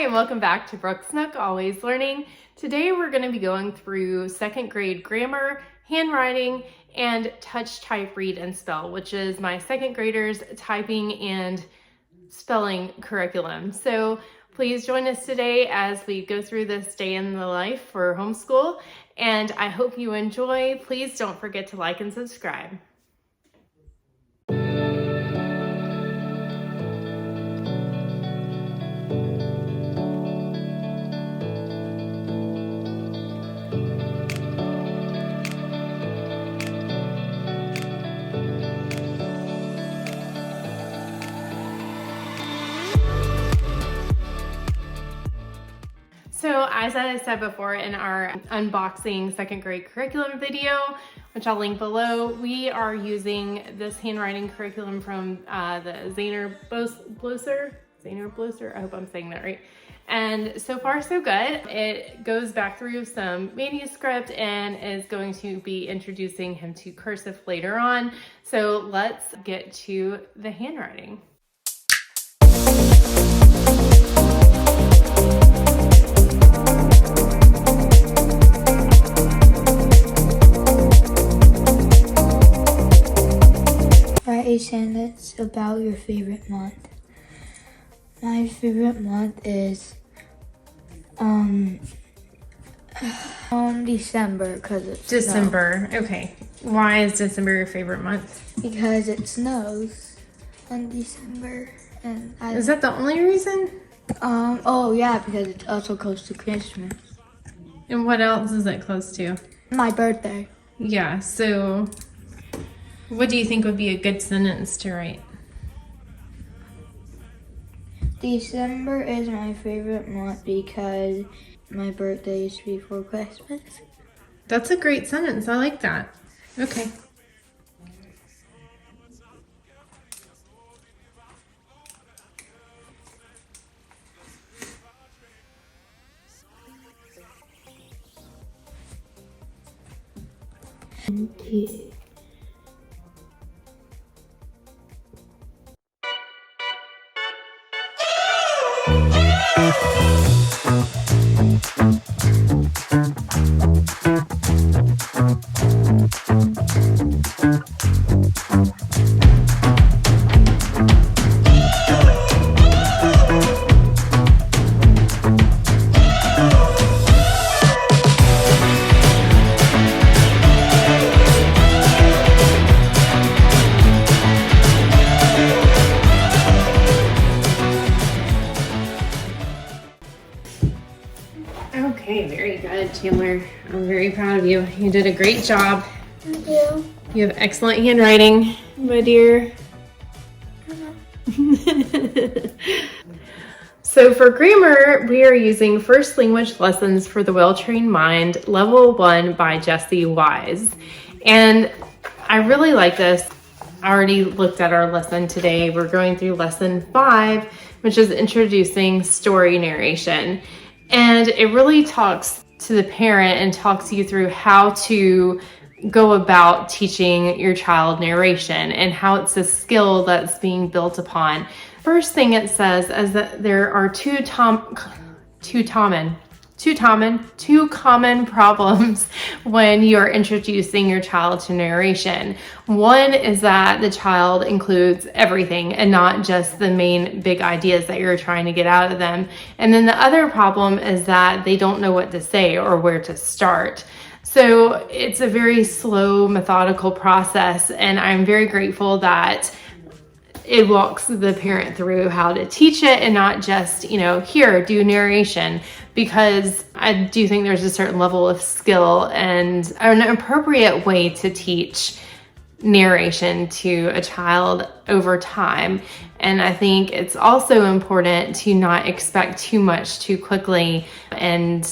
and welcome back to Brooks Nook, Always Learning. Today we're going to be going through second grade grammar, handwriting, and touch type read and spell, which is my second graders typing and spelling curriculum. So please join us today as we go through this day in the life for homeschool, and I hope you enjoy. Please don't forget to like and subscribe. So as I said before in our unboxing second grade curriculum video, which I'll link below, we are using this handwriting curriculum from the Zaner Blosser, I hope I'm saying that right. And so far so good. It goes back through some manuscript and is going to be introducing him to cursive later on. So let's get to the handwriting. Write a sentence about your favorite month. My favorite month is December because it's December. Snow. Okay. Why is December your favorite month? Because it snows in December, and is that the only reason? Oh yeah, because it's also close to Christmas. And what else is it close to? My birthday. Yeah. So, what do you think would be a good sentence to write? December is my favorite month because my birthday is before Christmas. That's a great sentence. I like that. Okay. Okay, very good, Chandler. I'm very proud of you. You did a great job. Thank you. You have excellent handwriting, my dear. So for grammar, we are using First Language Lessons for the Well-Trained Mind, Level 1 by Jessie Wise. And I really like this. I already looked at our lesson today. We're going through lesson 5, which is introducing story narration. And it really talks to the parent and talks you through how to go about teaching your child narration and how it's a skill that's being built upon. First thing it says is that there are two common problems when you're introducing your child to narration. One is that the child includes everything and not just the main big ideas that you're trying to get out of them. And then the other problem is that they don't know what to say or where to start. So it's a very slow, methodical process, and I'm very grateful that it walks the parent through how to teach it and not just, here, do narration, because I do think there's a certain level of skill and an appropriate way to teach narration to a child over time. And I think it's also important to not expect too much too quickly, and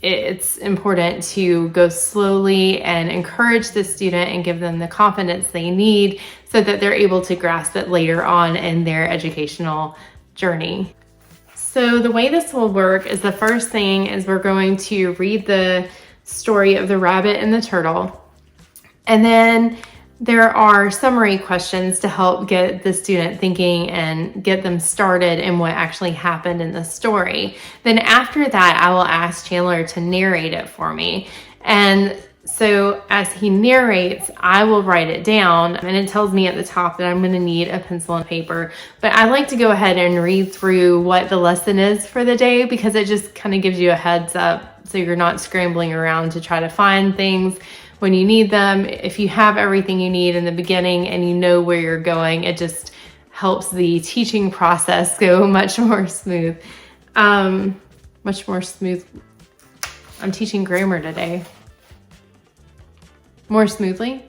it's important to go slowly and encourage the student and give them the confidence they need so that they're able to grasp it later on in their educational journey. So the way this will work is the first thing is we're going to read the story of the rabbit and the turtle. And then there are summary questions to help get the student thinking and get them started in what actually happened in the story. Then after that, I will ask Chandler to narrate it for me. And so as he narrates, I will write it down, and it tells me at the top that I'm going to need a pencil and paper. But I like to go ahead and read through what the lesson is for the day, because it just kind of gives you a heads up so you're not scrambling around to try to find things when you need them. If you have everything you need in the beginning and you know where you're going, it just helps the teaching process go much more smooth. Much more smooth. I'm teaching grammar today. More smoothly.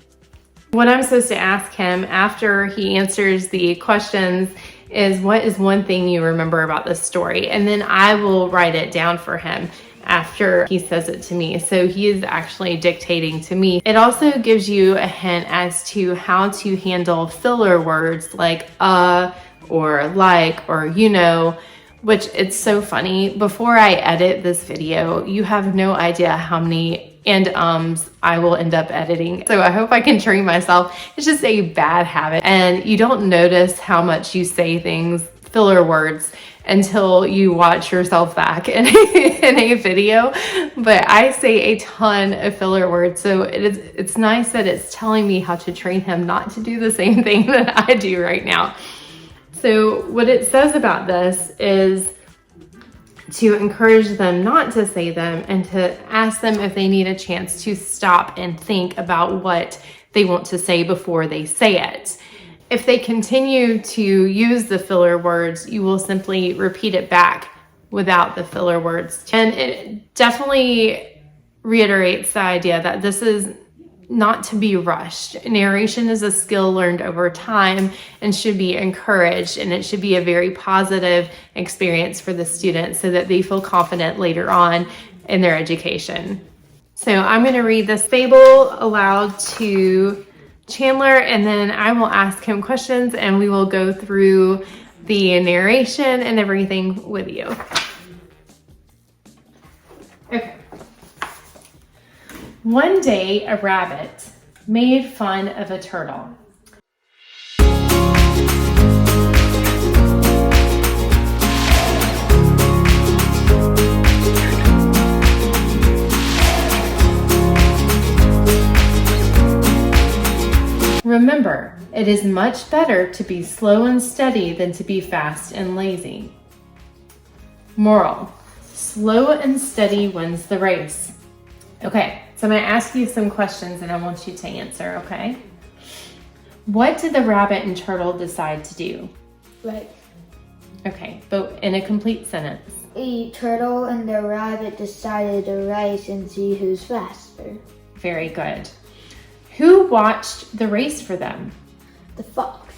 What I'm supposed to ask him after he answers the questions is, what is one thing you remember about this story? And then I will write it down for him after he says it to me. So he is actually dictating to me. It also gives you a hint as to how to handle filler words like or like or you know, which it's so funny. Before I edit this video, you have no idea how many and I will end up editing. So I hope I can train myself. It's just a bad habit, and you don't notice how much you say things, filler words, until you watch yourself back in a video. But I say a ton of filler words, so it's nice that it's telling me how to train him not to do the same thing that I do right now. So what it says about this is to encourage them not to say them and to ask them if they need a chance to stop and think about what they want to say before they say it. If they continue to use the filler words, you will simply repeat it back without the filler words. And it definitely reiterates the idea that this is not to be rushed. Narration is a skill learned over time and should be encouraged, and it should be a very positive experience for the student so that they feel confident later on in their education. So I'm going to read this fable aloud to Chandler, and then I will ask him questions and we will go through the narration and everything with you. Okay. One day, a rabbit made fun of a turtle. Remember, it is much better to be slow and steady than to be fast and lazy. Moral: slow and steady wins the race. Okay, so I'm going to ask you some questions and I want you to answer, okay? What did the rabbit and turtle decide to do? Right. Okay, but in a complete sentence. The turtle and the rabbit decided to race and see who's faster. Very good. Who watched the race for them? The fox.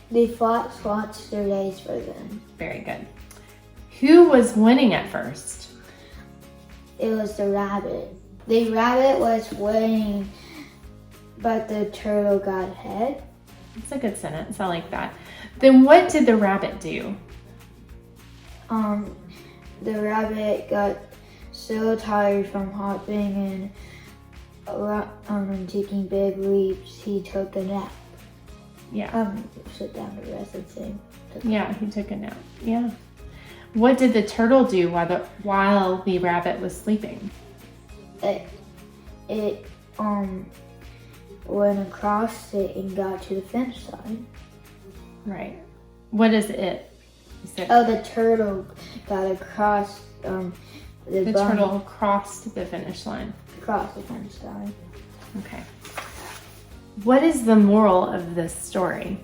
The fox watched the race for them. Very good. Who was winning at first? It was the rabbit. The rabbit was winning, but the turtle got ahead. That's a good sentence. I like that. Then what did the rabbit do? The rabbit got so tired from hopping and taking big leaps, he took a nap. Yeah. Sit down to rest and say. Yeah, he took a nap. Yeah. What did the turtle do while the rabbit was sleeping? It went across it and got to the finish line. Right. What is it? The turtle got across the turtle crossed the finish line. Across the finish line. Okay. What is the moral of this story?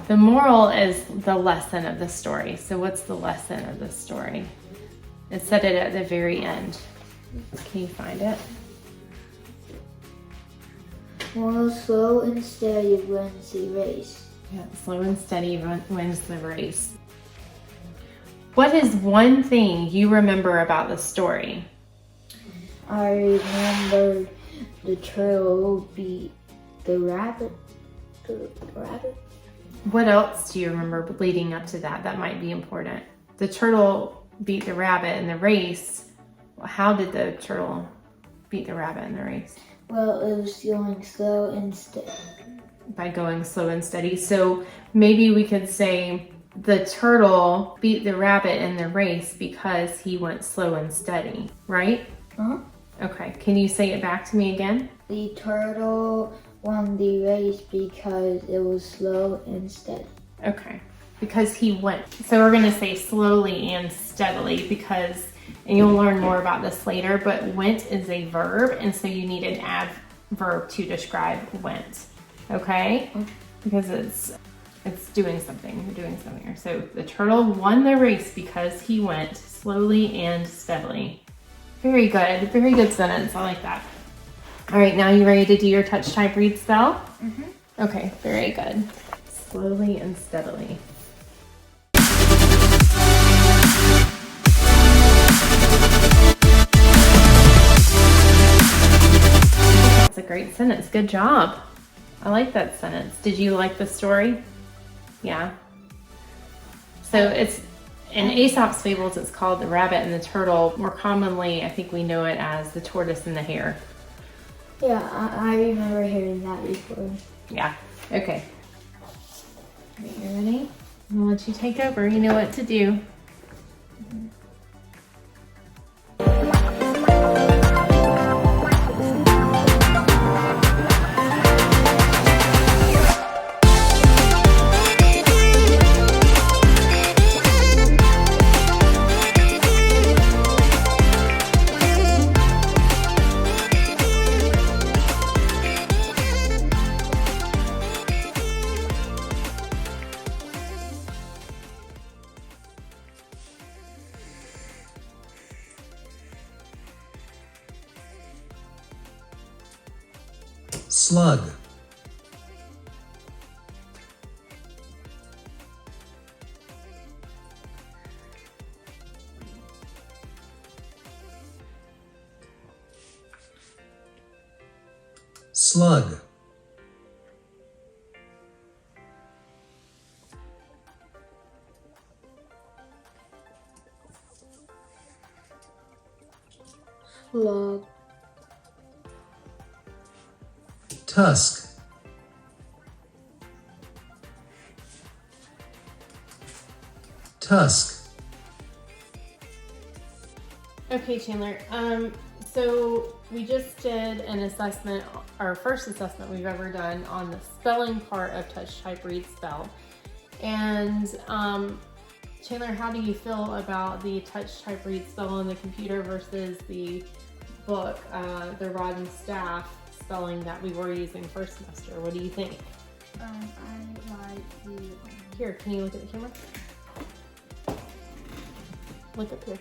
The moral is the lesson of the story. So what's the lesson of the story? It said it at the very end. Can you find it? Well, slow and steady wins the race. Yeah, slow and steady wins the race. What is one thing you remember about the story? I remember the turtle beat the rabbit. What else do you remember leading up to that? That might be important. The turtle beat the rabbit in the race. How did the turtle beat the rabbit in the race? Well, it was going slow and steady. By going slow and steady. So maybe we could say the turtle beat the rabbit in the race because he went slow and steady, right? Uh-huh. Okay, can you say it back to me again? The turtle won the race because it was slow and steady. Okay, because he went. So we're gonna say slowly and steadily because, and you'll learn more about this later, but went is a verb, and so you need an adverb to describe went, okay? Because it's doing something, you're doing something here. So the turtle won the race because he went slowly and steadily. Very good sentence, I like that. All right, now you ready to do your touch type read spell? Mm-hmm. Okay, very good. Slowly and steadily. That's a great sentence. Good job. I like that sentence. Did you like the story? Yeah. So it's in Aesop's fables, it's called The Rabbit and the Turtle. More commonly, I think we know it as The Tortoise and the Hare. Yeah, I remember hearing that before. Yeah. Okay. Are you ready? I'll let you take over. You know what to do. Slug. Slug. Slug. Tusk. Tusk. Okay, Chandler. So we just did an assessment, our first assessment we've ever done on the spelling part of touch type read spell. And Chandler, how do you feel about the touch type read spell on the computer versus the book, the rod and staff spelling that we were using first semester? What do you think? I like the... Here, can you look at the camera? Look up here.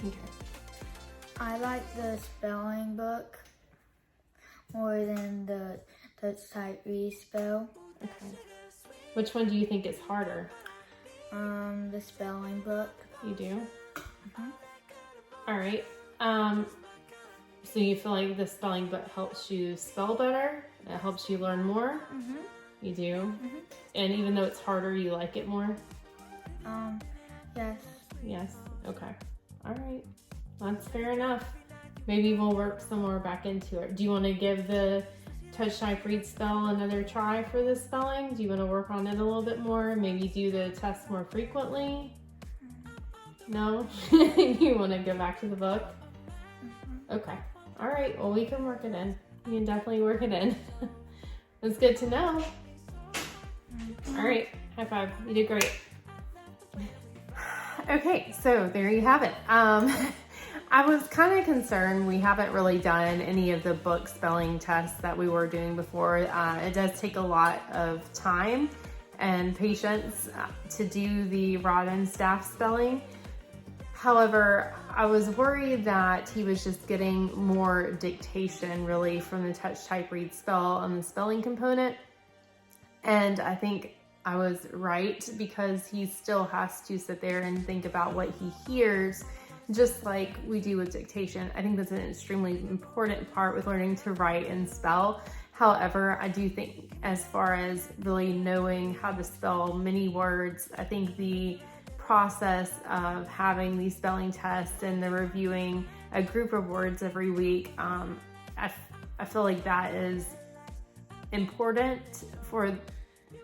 Okay. I like the spelling book more than the touch type read spell. Okay. Which one do you think is harder? The spelling book. You do? Mhm. All right. So you feel like the spelling book helps you spell better? It helps you learn more? Mhm. You do? Mhm. And even though it's harder, you like it more? Yes. Yes. Okay. All right. That's fair enough. Maybe we'll work some more back into it. Do you want to give the touch type read spell another try for the spelling? Do you want to work on it a little bit more? Maybe do the test more frequently? No? You want to go back to the book? Okay. All right. Well, we can work it in. We can definitely work it in. That's good to know. All right. High five. You did great. Okay. So there you have it. I was kind of concerned. We haven't really done any of the book spelling tests that we were doing before. It does take a lot of time and patience to do the rod and staff spelling. However, I was worried that he was just getting more dictation really from the touch type read spell on the spelling component. And I think I was right, because he still has to sit there and think about what he hears, just like we do with dictation. I think that's an extremely important part with learning to write and spell. However, I do think as far as really knowing how to spell many words, I think the process of having these spelling tests and the reviewing a group of words every week. I feel like that is important for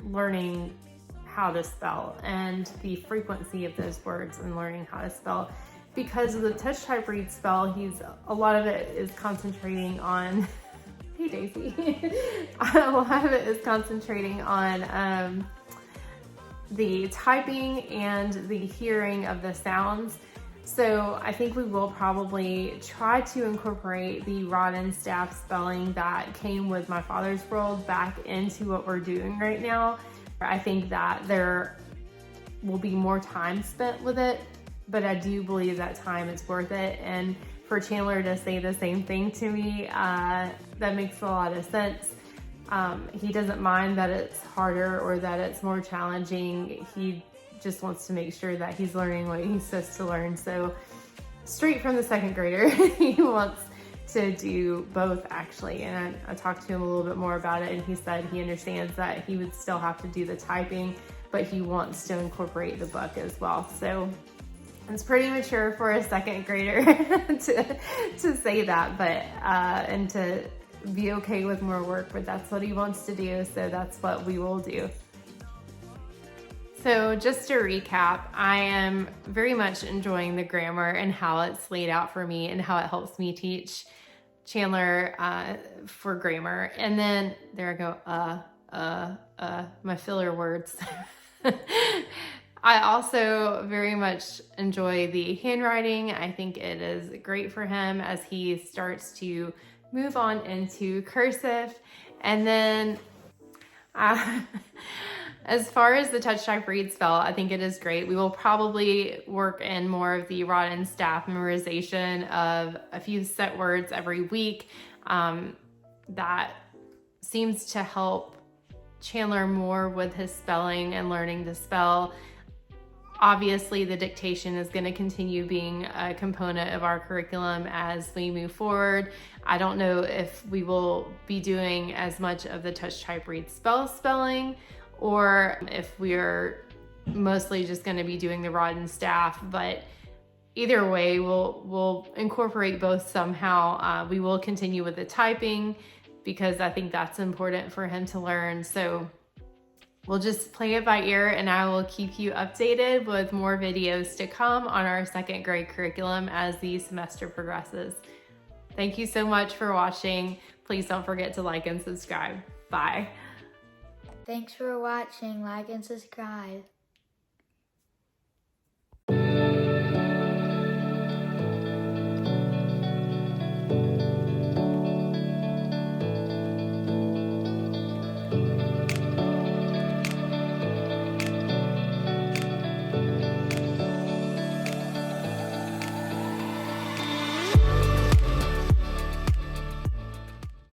learning how to spell and the frequency of those words and learning how to spell. Because of the touch type read spell, a lot of it is concentrating on hey Daisy. A lot of it is concentrating on the typing and the hearing of the sounds. So I think we will probably try to incorporate the rod and staff spelling that came with my father's world back into what we're doing right now. I think that there will be more time spent with it, but I do believe that time is worth it. And for Chandler to say the same thing to me, that makes a lot of sense. He doesn't mind that it's harder or that it's more challenging. He just wants to make sure that he's learning what he's supposed to learn. So straight from the second grader, he wants to do both actually. And I talked to him a little bit more about it, and he said he understands that he would still have to do the typing, but he wants to incorporate the book as well. So it's pretty mature for a second grader to say that, but and to be okay with more work, but that's what he wants to do, so that's what we will do. So just to recap, I am very much enjoying the grammar and how it's laid out for me and how it helps me teach Chandler for grammar. And then there I go, my filler words. I also very much enjoy the handwriting. I think it is great for him as he starts to move on into cursive. And then as far as the touch type read spell, I think it is great. We will probably work in more of the rod and staff memorization of a few set words every week. That seems to help Chandler more with his spelling and learning to spell. Obviously, the dictation is going to continue being a component of our curriculum as we move forward. I don't know if we will be doing as much of the touch type read spelling, or if we're mostly just going to be doing the rod and staff, but either way, we'll incorporate both somehow. We will continue with the typing because I think that's important for him to learn. So we'll just play it by ear, and I will keep you updated with more videos to come on our second grade curriculum as the semester progresses. Thank you so much for watching. Please don't forget to like and subscribe. Bye. Thanks for watching. Like and subscribe.